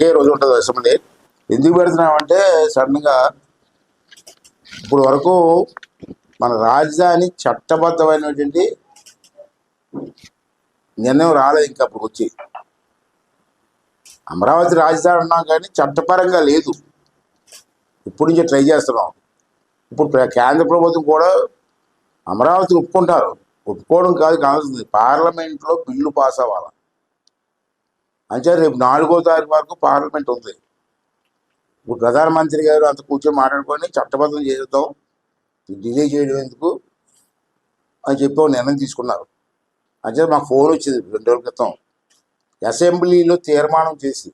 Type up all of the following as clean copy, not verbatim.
ఏ రోజు ఉంటుంది అసెంబ్లీ. ఎందుకు పెడుతున్నామంటే సడన్గా ఇప్పుడు వరకు మన రాజధాని చట్టబద్ధమైనటువంటి నిర్ణయం రాలేదు. ఇంకా అప్పుడు వచ్చి అమరావతి రాజధాని ఉన్నాం కానీ చట్టపరంగా లేదు. ఇప్పటి నుంచే ట్రై చేస్తున్నాం. ఇప్పుడు కేంద్ర ప్రభుత్వం కూడా అమరావతి ఒప్పుకుంటారు. ఒప్పుకోవడం కాదు కావాల్సింది పార్లమెంట్లో బిల్లు పాస్ అవ్వాలి. అంటే రేపు 4వ తారీఖు వరకు పార్లమెంట్ ఉంది. ఇప్పుడు ప్రధానమంత్రి గారు అంత కూర్చొని మాట్లాడుకొని చట్టబద్ధం చేద్దాం, డిలే చేయడం ఎందుకు అని చెప్పి ఒక నిర్ణయం తీసుకున్నారు. అంటే మాకు ఫోన్ వచ్చింది 2 రోజుల క్రితం. అసెంబ్లీలో తీర్మానం చేసి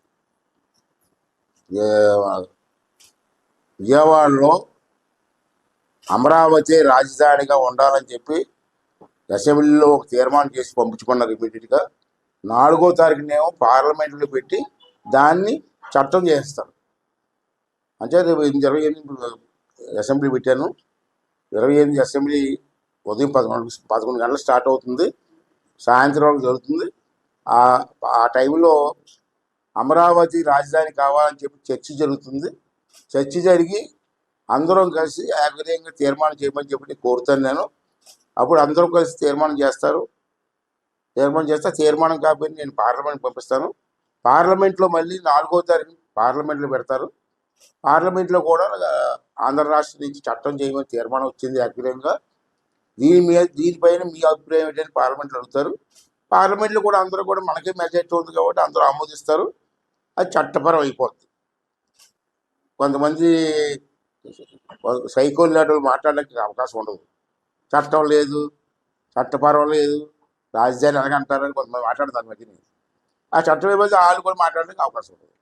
విజయవాడలో అమరావతి రాజధానిగా ఉండాలని చెప్పి అసెంబ్లీలో ఒక తీర్మానం చేసి పంపించుకున్నారు. ఇమీడియట్గా 4వ తారీఖునేమో పార్లమెంట్లో పెట్టి దాన్ని చట్టం చేస్తారు. అంటే రేపు 28 అసెంబ్లీ పెట్టాను. 28 అసెంబ్లీ ఉదయం 11 గంటలకు స్టార్ట్ అవుతుంది, సాయంత్రం వరకు జరుగుతుంది. ఆ టైంలో అమరావతి రాజధాని కావాలని చెప్పి చర్చ జరుగుతుంది. చర్చ జరిగి అందరం కలిసి ఏకగ్రీయంగా తీర్మానం చేయమని చెప్పి కోరుతాను నేను. అప్పుడు అందరం కలిసి తీర్మానం చేస్తారు. తీర్మానం చేస్తే తీర్మానం కాకపోతే నేను పార్లమెంట్ పంపిస్తాను. పార్లమెంట్లో మళ్ళీ 4వ తారీఖు పార్లమెంట్లో పెడతారు. పార్లమెంట్లో కూడా ఆంధ్ర రాష్ట్రం నుంచి చట్టం చేయమని తీర్మానం వచ్చింది ఏకగ్రీయంగా. దీనిపైన మీ అభిప్రాయం ఏంటని పార్లమెంట్లో అడుగుతారు. పార్లమెంట్లో కూడా అందరూ కూడా మనకే మెజారిటీ ఉంది కాబట్టి అందరూ ఆమోదిస్తారు. అది చట్టపరం అయిపోతుంది. కొంతమంది సైకోలు లాంటి మాట్లాడడానికి అవకాశం ఉండదు. చట్టం లేదు, చట్టపరం లేదు, రాజధాని ఎలాగంటారని కొంతమంది మాట్లాడతారు మధ్యని. ఆ చట్టం అయిపోతే వాళ్ళు కూడా మాట్లాడడానికి అవకాశం ఉండదు.